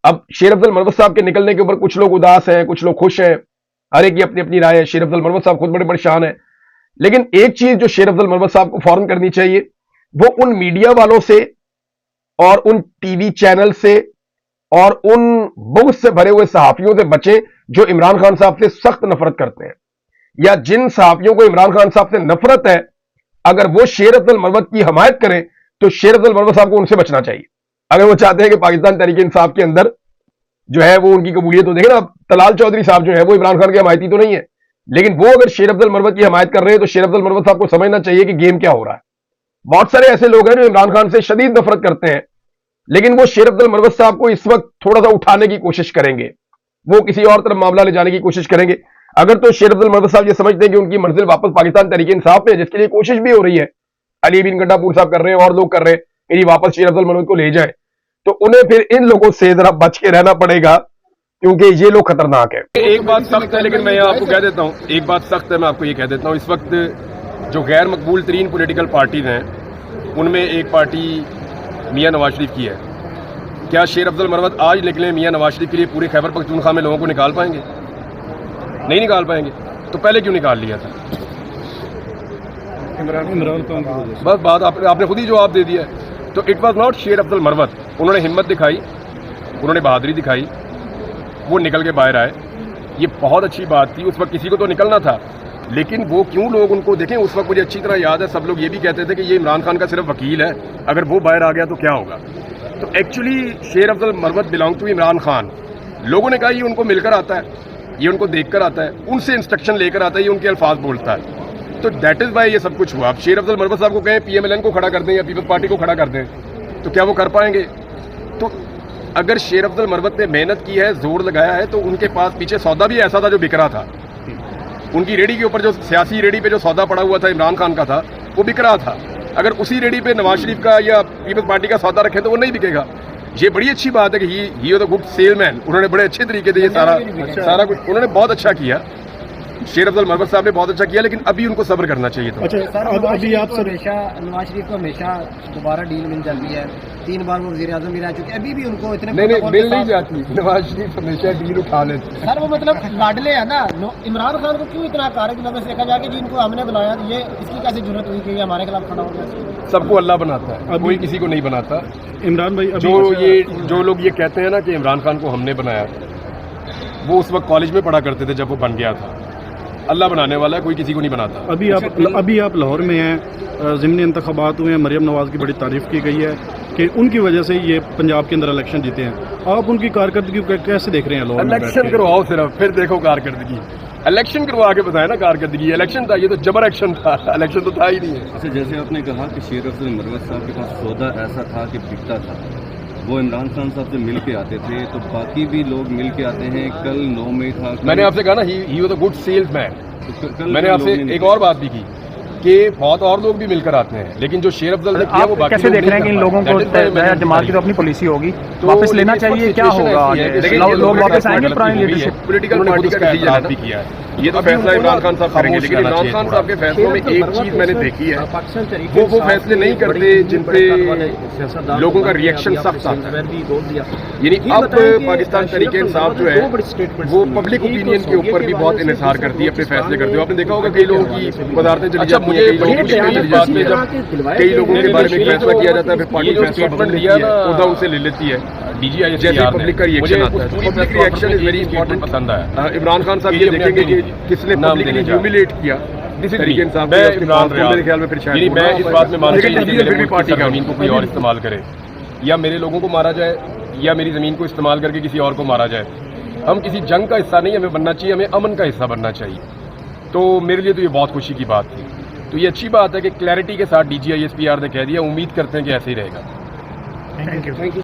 अब शेर अब्दुल मरवत साहब के निकलने के ऊपर कुछ लोग उदास हैं, कुछ लोग खुश हैं, हर एक की अपनी अपनी राय है। शेर अब्दुल मरवत साहब खुद बड़े परेशान है, लेकिन एक चीज जो शेर अब्दुल मरवत साहब को फौरन करनी चाहिए, वो उन मीडिया वालों से और उन टीवी चैनल से और उन बुग़्ज़ से भरे हुए सहाफियों से बचे जो इमरान खान साहब से सख्त नफरत करते हैं, या जिन सहाफियों को इमरान खान साहब से नफरत है, अगर वो शेर अब्दुल मरवत की हमायत करें तो शेर अब्दुल मरवत साहब को उनसे बचना चाहिए। अगर वो चाहते हैं कि पाकिस्तान तहरीक इंसाफ के अंदर जो है वो उनकी कबूलियत, तो देखें ना, तलाल चौधरी साहब जो है वो इमरान खान के हमायती तो नहीं है, लेकिन वो अगर शेर अब्दुल मरवत की हमायत कर रहे हैं तो शेर अब्दुल मरवत साहब को समझना चाहिए कि गेम क्या हो रहा है। बहुत सारे ऐसे लोग हैं जो इमरान खान से शदीद नफरत करते हैं, लेकिन वो शेर अब्दुल मरवत साहब को इस वक्त थोड़ा सा उठाने की कोशिश करेंगे, वो किसी और तरफ मामला ले जाने की कोशिश करेंगे। अगर तो शेर अब्दुल मरवत साहब ये समझते हैं कि उनकी मंजिल वापस पाकिस्तान तहरीक इंसाफ में, जिसके लिए कोशिश भी हो रही है, अली बिन गंडापुर साहब कर रहे हैं और लोग कर रहे हैं कि वापस शेर अब्दुल मरवत को ले जाए, तो उन्हें फिर इन लोगों से जरा बच के रहना पड़ेगा, क्योंकि ये लोग खतरनाक है। एक बात सख्त है, लेकिन मैं यहाँ आपको कह देता हूँ, एक बात सख्त है, मैं आपको ये कह देता हूँ, इस वक्त जो गैर मकबूल तरीन पोलिटिकल पार्टीज हैं, उनमें एक पार्टी मियाँ नवाज शरीफ की है। क्या शेर अब्दुल मरवत आज निकले मियाँ नवाज शरीफ के लिए पूरे खैबर पख्तूनख्वा में लोगों को निकाल पाएंगे? नहीं निकाल पाएंगे। तो पहले क्यों निकाल लिया था? इमरान खान। बस बात आपने खुद ही जवाब दे दिया है। तो इट वॉज नॉट शेर अब्दुल मरवत। उन्होंने हिम्मत दिखाई, उन्होंने बहादुरी दिखाई, वो निकल के बाहर आए, ये बहुत अच्छी बात थी। उस वक्त किसी को तो निकलना था, लेकिन वो क्यों लोग उनको देखें, उस वक्त मुझे अच्छी तरह याद है, सब लोग ये भी कहते थे कि ये इमरान खान का सिर्फ वकील है, अगर वो बाहर आ गया तो क्या होगा। तो एक्चुअली शेर अब्दुल मरवत बिलोंग टू इमरान खान। लोगों ने कहा ये उनको मिलकर आता है, ये उनको देखकर आता है, उनसे इंस्ट्रक्शन लेकर आता है, ये उनके अल्फाज बोलता है। तो दैट इज वाई ये सब कुछ हुआ। अब शेर अब्दुल मरवत साहब को कहें PMLN को खड़ा कर दें या पीपल्स पार्टी को खड़ा कर दें, तो क्या वो कर पाएंगे? तो अगर शेर अब्दुल मरवत ने मेहनत की है, जोर लगाया है, तो उनके पास पीछे सौदा भी ऐसा था जो बिक रहा था। उनकी रेडी के ऊपर जो सियासी रेडी पे जो सौदा पड़ा हुआ था इमरान खान का था, वो बिक रहा था। अगर उसी रेडी पे नवाज शरीफ का या पीपल्स पार्टी का सौदा रखे तो वो नहीं बिकेगा। ये बड़ी अच्छी बात है कि he was a good salesman. उन्होंने बड़े अच्छे तरीके से ये सारा कुछ उन्होंने बहुत अच्छा किया। शेर अब्दुल मरवत साहब ने बहुत अच्छा किया, लेकिन अभी उनको सब्र करना चाहिए था। अच्छा सर, अभी आप हमेशा नवाज शरीफ को हमेशा दोबारा डील मिल जाती है, 3 बार वो वज़ीर आज़म भी रह चुके, अभी भी उनको इतने नहीं मिल नहीं जाती। नवाज शरीफ हमेशा डील उठा लेते सर, वो मतलब लाडले है ना। इमरान खान को क्यों इतना कार की नजर से देखा जाए कि जिनको हमने बनाया, ये इसकी कैसे जरूरत हुई कि हमारे खिलाफ खड़ा हो गया? सबको अल्लाह बनाता है, कोई किसी को नहीं बनाता। इमरान भाई, जो लोग ये कहते हैं ना कि इमरान खान को हमने बनाया, वो उस वक्त कॉलेज में पढ़ा करते थे जब वो बन गया था। अल्लाह बनाने वाला है, कोई किसी को नहीं बनाता। अभी आप लाहौर में हैं, ज़िमनी इंतखाबात हुए हैं, मरियम नवाज़ की बड़ी तारीफ़ की गई है कि उनकी वजह से ये पंजाब के अंदर इलेक्शन जीते हैं। आप उनकी कारकर्दगी को कैसे देख रहे हैं? लाहौर इलेक्शन करवाओ सिर्फ, फिर देखो कारकर्दगी। इलेक्शन करवा के बताया ना कारकर्दगी। इलेक्शन था, ये तो जबर एक्शन था, इलेक्शन तो था ही नहीं है। अच्छा, जैसे आपने कहा कि शेर अब्दुल मरवत साहब के पास सौदा ऐसा था कि बिकता था, वो इमरान खान साहब से मिल के आते थे, तो बाकी भी लोग मिल के आते हैं। कल 9 मई था, मैंने आपसे कहा ना, he was a good salesman. मैंने आपसे एक और बात भी की कि बहुत और लोग भी मिलकर आते हैं, लेकिन जो शेर अब्दुल ने किया वो बाकी कैसे देख रहे हैं कि इन लोगों को जमात की तो अपनी पॉलिसी होगी, वापस लेना चाहिए, क्या होगा? लोग वापस आएंगे पुरानी लीडरशिप? पॉलिटिकल पार्टी का डिसीजन भी किया है, ये तो फैसला इमरान खान साहब करेंगे। लेकिन इमरान खान साहब के फैसलों में एक चीज मैंने देखी है, वो फैसले नहीं करते जिन पे लोगों का रिएक्शन सख्त आता है। यानी अब पाकिस्तान तहरीक इंसाफ जो है वो पब्लिक ओपिनियन के ऊपर भी बहुत इन्हिसार करती है, अपने फैसले करते हो। आपने देखा होगा कई लोगों की वजारतें चली जाती हैं, कई लोगों के बारे में फैसला किया जाता है, फिर पार्टी फैसला बदल देती है, उदा उनसे ले लेती है। जैसे पब्लिक का रिएक्शन आता है, public reaction is very important. पसंद आया इमरान खान साहब ये देखेंगे कि किसने पब्लिकली ह्यूमिलेट किया। इसी तरीके से मेरे ख्याल में फिर शायद मैं इस बात में मानता हूं कि फिर भी पार्टी का ज़मीन को कोई और इस्तेमाल करे, या मेरे लोगों को मारा जाए, या मेरी ज़मीन को इस्तेमाल करके किसी और को मारा जाए। हम किसी जंग का हिस्सा नहीं हमें बनना चाहिए, हमें अमन का हिस्सा बनना चाहिए। तो मेरे लिए तो ये बहुत खुशी की बात थी। तो ये अच्छी बात है कि क्लैरिटी के साथ DGI SPR ने कह दिया। उम्मीद करते हैं कि ऐसे ही रहेगा। Thank you.